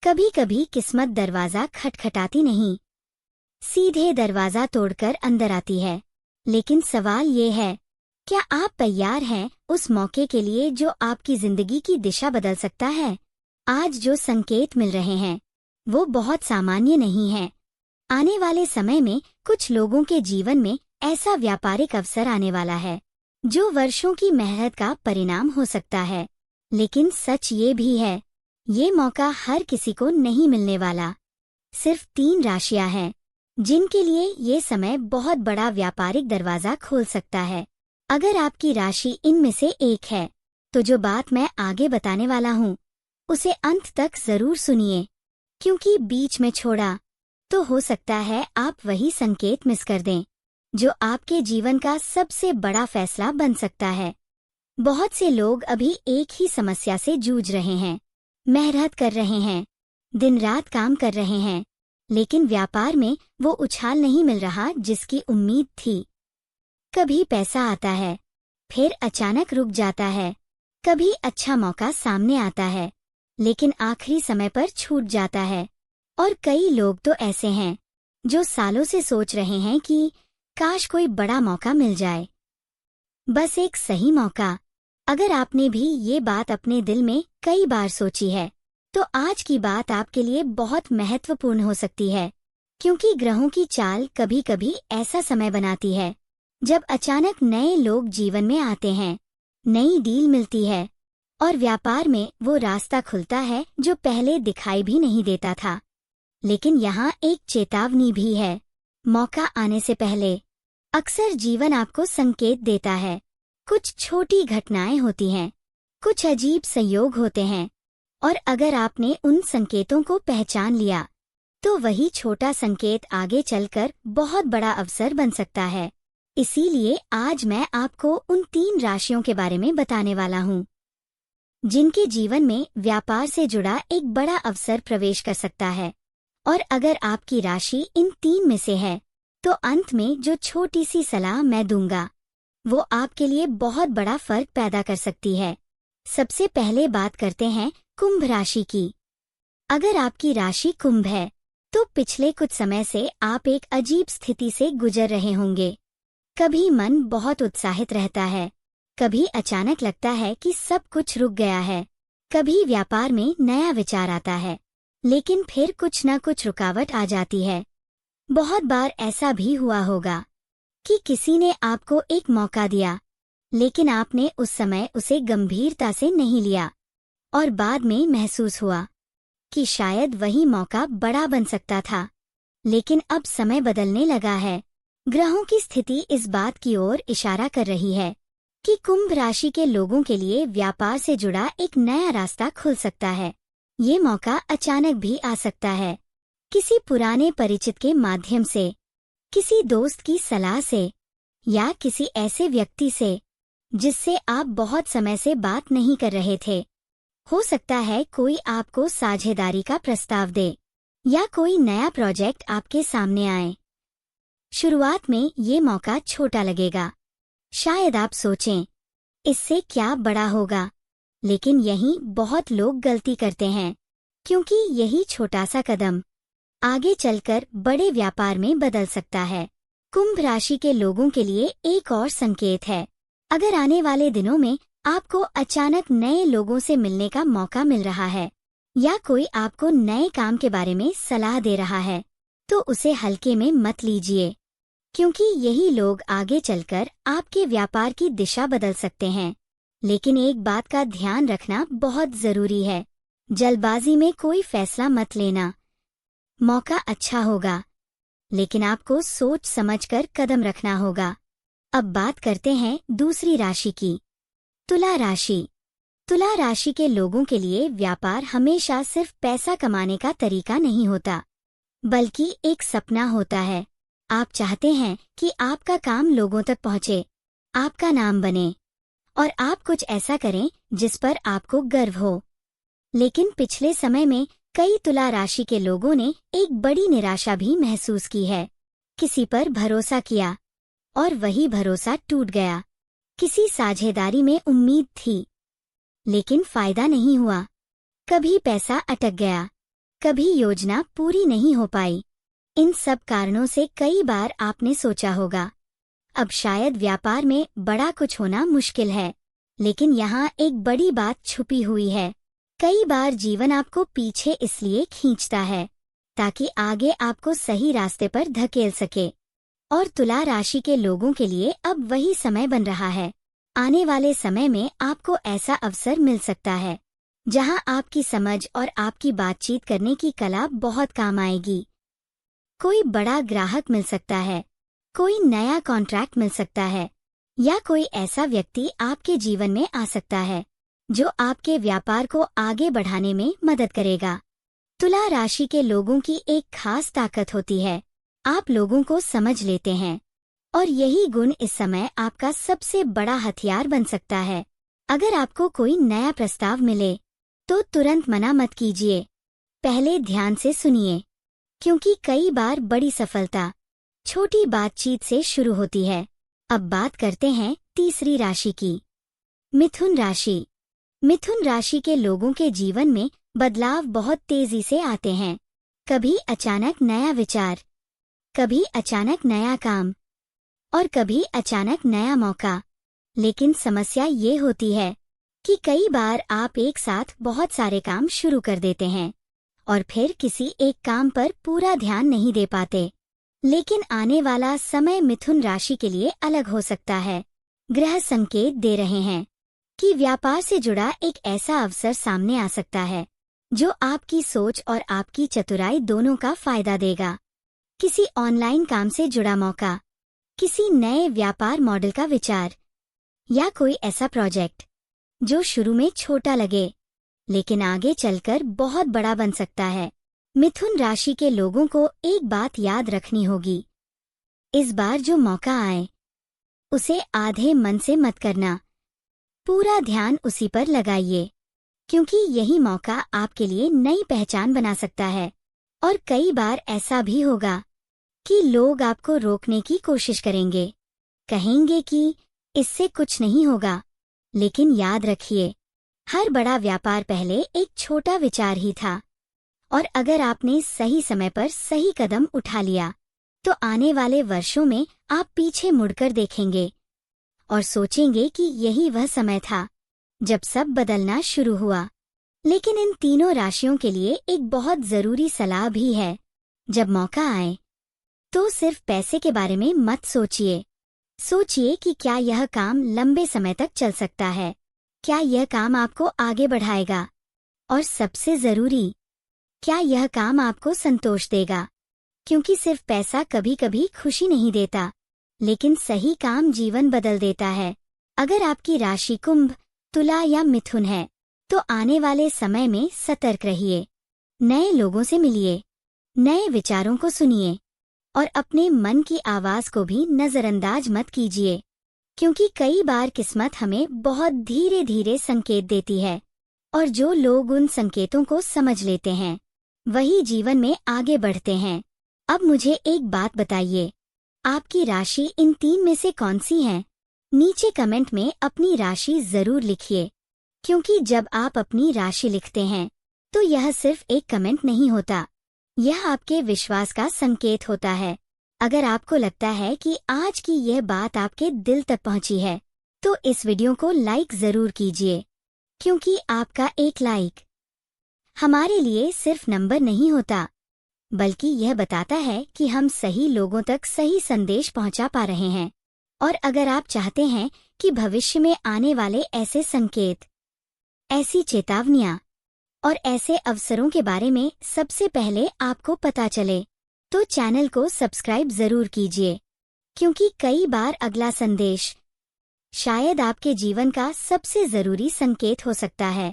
कभी कभी किस्मत दरवाजा खटखटाती नहीं, सीधे दरवाजा तोड़कर अंदर आती है। लेकिन सवाल ये है, क्या आप तैयार हैं उस मौके के लिए जो आपकी जिंदगी की दिशा बदल सकता है? आज जो संकेत मिल रहे हैं वो बहुत सामान्य नहीं है। आने वाले समय में कुछ लोगों के जीवन में ऐसा व्यापारिक अवसर आने वाला है जो वर्षों की मेहनत का परिणाम हो सकता है। लेकिन सच ये भी है, ये मौका हर किसी को नहीं मिलने वाला। सिर्फ 3 राशियां हैं जिनके लिए ये समय बहुत बड़ा व्यापारिक दरवाजा खोल सकता है। अगर आपकी राशि इनमें से एक है तो जो बात मैं आगे बताने वाला हूँ उसे अंत तक जरूर सुनिए, क्योंकि बीच में छोड़ा तो हो सकता है आप वही संकेत मिस कर दें जो आपके जीवन का सबसे बड़ा फैसला बन सकता है। बहुत से लोग अभी एक ही समस्या से जूझ रहे हैं, मेहनत कर रहे हैं, दिन रात काम कर रहे हैं, लेकिन व्यापार में वो उछाल नहीं मिल रहा जिसकी उम्मीद थी। कभी पैसा आता है, फिर अचानक रुक जाता है। कभी अच्छा मौका सामने आता है, लेकिन आखिरी समय पर छूट जाता है। और कई लोग तो ऐसे हैं जो सालों से सोच रहे हैं कि काश कोई बड़ा मौका मिल जाए, बस एक सही मौका। अगर आपने भी ये बात अपने दिल में कई बार सोची है तो आज की बात आपके लिए बहुत महत्वपूर्ण हो सकती है, क्योंकि ग्रहों की चाल कभी कभी ऐसा समय बनाती है जब अचानक नए लोग जीवन में आते हैं, नई डील मिलती है और व्यापार में वो रास्ता खुलता है जो पहले दिखाई भी नहीं देता था। लेकिन यहाँ एक चेतावनी भी है, मौका आने से पहले अक्सर जीवन आपको संकेत देता है। कुछ छोटी घटनाएं होती हैं, कुछ अजीब संयोग होते हैं, और अगर आपने उन संकेतों को पहचान लिया तो वही छोटा संकेत आगे चलकर बहुत बड़ा अवसर बन सकता है। इसीलिए आज मैं आपको उन 3 राशियों के बारे में बताने वाला हूँ जिनके जीवन में व्यापार से जुड़ा एक बड़ा अवसर प्रवेश कर सकता है। और अगर आपकी राशि इन 3 में से है तो अंत में जो छोटी सी सलाह मैं दूंगा वो आपके लिए बहुत बड़ा फर्क पैदा कर सकती है। सबसे पहले बात करते हैं कुंभ राशि की। अगर आपकी राशि कुंभ है तो पिछले कुछ समय से आप एक अजीब स्थिति से गुजर रहे होंगे। कभी मन बहुत उत्साहित रहता है, कभी अचानक लगता है कि सब कुछ रुक गया है, कभी व्यापार में नया विचार आता है, लेकिन फिर कुछ न कुछ रुकावट आ जाती है। बहुत बार ऐसा भी हुआ होगा कि किसी ने आपको एक मौका दिया, लेकिन आपने उस समय उसे गंभीरता से नहीं लिया और बाद में महसूस हुआ कि शायद वही मौका बड़ा बन सकता था। लेकिन अब समय बदलने लगा है। ग्रहों की स्थिति इस बात की ओर इशारा कर रही है कि कुंभ राशि के लोगों के लिए व्यापार से जुड़ा एक नया रास्ता खुल सकता है। ये मौका अचानक भी आ सकता है, किसी पुराने परिचित के माध्यम से, किसी दोस्त की सलाह से, या किसी ऐसे व्यक्ति से जिससे आप बहुत समय से बात नहीं कर रहे थे। हो सकता है कोई आपको साझेदारी का प्रस्ताव दे या कोई नया प्रोजेक्ट आपके सामने आए। शुरुआत में ये मौका छोटा लगेगा, शायद आप सोचें इससे क्या बड़ा होगा, लेकिन यही बहुत लोग गलती करते हैं, क्योंकि यही छोटा सा कदम आगे चलकर बड़े व्यापार में बदल सकता है। कुंभ राशि के लोगों के लिए एक और संकेत है। अगर आने वाले दिनों में आपको अचानक नए लोगों से मिलने का मौका मिल रहा है या कोई आपको नए काम के बारे में सलाह दे रहा है तो उसे हल्के में मत लीजिए, क्योंकि यही लोग आगे चलकर आपके व्यापार की दिशा बदल सकते हैं। लेकिन एक बात का ध्यान रखना बहुत जरूरी है, जल्दबाजी में कोई फैसला मत लेना। मौका अच्छा होगा, लेकिन आपको सोच समझकर कदम रखना होगा। अब बात करते हैं दूसरी राशि की, तुला राशि। तुला राशि के लोगों के लिए व्यापार हमेशा सिर्फ पैसा कमाने का तरीका नहीं होता, बल्कि एक सपना होता है। आप चाहते हैं कि आपका काम लोगों तक पहुंचे, आपका नाम बने और आप कुछ ऐसा करें जिस पर आपको गर्व हो। लेकिन पिछले समय में कई तुला राशि के लोगों ने एक बड़ी निराशा भी महसूस की है। किसी पर भरोसा किया और वही भरोसा टूट गया। किसी साझेदारी में उम्मीद थी, लेकिन फायदा नहीं हुआ। कभी पैसा अटक गया, कभी योजना पूरी नहीं हो पाई। इन सब कारणों से कई बार आपने सोचा होगा, अब शायद व्यापार में बड़ा कुछ होना मुश्किल है। लेकिन यहाँ एक बड़ी बात छुपी हुई है। कई बार जीवन आपको पीछे इसलिए खींचता है ताकि आगे आपको सही रास्ते पर धकेल सके। और तुला राशि के लोगों के लिए अब वही समय बन रहा है। आने वाले समय में आपको ऐसा अवसर मिल सकता है जहां आपकी समझ और आपकी बातचीत करने की कला बहुत काम आएगी। कोई बड़ा ग्राहक मिल सकता है, कोई नया कॉन्ट्रैक्ट मिल सकता है, या कोई ऐसा व्यक्ति आपके जीवन में आ सकता है जो आपके व्यापार को आगे बढ़ाने में मदद करेगा। तुला राशि के लोगों की एक खास ताकत होती है, आप लोगों को समझ लेते हैं, और यही गुण इस समय आपका सबसे बड़ा हथियार बन सकता है। अगर आपको कोई नया प्रस्ताव मिले तो तुरंत मना मत कीजिए, पहले ध्यान से सुनिए, क्योंकि कई बार बड़ी सफलता छोटी बातचीत से शुरू होती है। अब बात करते हैं तीसरी राशि की, मिथुन राशि। मिथुन राशि के लोगों के जीवन में बदलाव बहुत तेजी से आते हैं। कभी अचानक नया विचार, कभी अचानक नया काम, और कभी अचानक नया मौका। लेकिन समस्या ये होती है कि कई बार आप एक साथ बहुत सारे काम शुरू कर देते हैं और फिर किसी एक काम पर पूरा ध्यान नहीं दे पाते। लेकिन आने वाला समय मिथुन राशि के लिए अलग हो सकता है। ग्रह संकेत दे रहे हैं कि व्यापार से जुड़ा एक ऐसा अवसर सामने आ सकता है जो आपकी सोच और आपकी चतुराई दोनों का फायदा देगा। किसी ऑनलाइन काम से जुड़ा मौका, किसी नए व्यापार मॉडल का विचार, या कोई ऐसा प्रोजेक्ट जो शुरू में छोटा लगे लेकिन आगे चलकर बहुत बड़ा बन सकता है। मिथुन राशि के लोगों को एक बात याद रखनी होगी, इस बार जो मौका आए उसे आधे मन से मत करना, पूरा ध्यान उसी पर लगाइए, क्योंकि यही मौका आपके लिए नई पहचान बना सकता है। और कई बार ऐसा भी होगा कि लोग आपको रोकने की कोशिश करेंगे, कहेंगे कि इससे कुछ नहीं होगा। लेकिन याद रखिए, हर बड़ा व्यापार पहले एक छोटा विचार ही था, और अगर आपने सही समय पर सही कदम उठा लिया तो आने वाले वर्षों में आप पीछे मुड़कर देखेंगे और सोचेंगे कि यही वह समय था जब सब बदलना शुरू हुआ। लेकिन इन तीनों राशियों के लिए एक बहुत जरूरी सलाह भी है, जब मौका आए तो सिर्फ पैसे के बारे में मत सोचिए। सोचिए कि क्या यह काम लंबे समय तक चल सकता है, क्या यह काम आपको आगे बढ़ाएगा, और सबसे जरूरी, क्या यह काम आपको संतोष देगा। क्योंकि सिर्फ पैसा कभी कभी खुशी नहीं देता, लेकिन सही काम जीवन बदल देता है। अगर आपकी राशि कुंभ, तुला या मिथुन है तो आने वाले समय में सतर्क रहिए। नए लोगों से मिलिए, नए विचारों को सुनिए, और अपने मन की आवाज को भी नजरअंदाज मत कीजिए, क्योंकि कई बार किस्मत हमें बहुत धीरे धीरे संकेत देती है, और जो लोग उन संकेतों को समझ लेते हैं वही जीवन में आगे बढ़ते हैं। अब मुझे एक बात बताइए, आपकी राशि इन तीन में से कौन सी है? नीचे कमेंट में अपनी राशि जरूर लिखिए, क्योंकि जब आप अपनी राशि लिखते हैं तो यह सिर्फ एक कमेंट नहीं होता, यह आपके विश्वास का संकेत होता है। अगर आपको लगता है कि आज की यह बात आपके दिल तक पहुंची है तो इस वीडियो को लाइक जरूर कीजिए, क्योंकि आपका एक लाइक हमारे लिए सिर्फ नंबर नहीं होता, बल्कि यह बताता है कि हम सही लोगों तक सही संदेश पहुंचा पा रहे हैं। और अगर आप चाहते हैं कि भविष्य में आने वाले ऐसे संकेत, ऐसी चेतावनियां और ऐसे अवसरों के बारे में सबसे पहले आपको पता चले, तो चैनल को सब्सक्राइब जरूर कीजिए, क्योंकि कई बार अगला संदेश शायद आपके जीवन का सबसे जरूरी संकेत हो सकता है।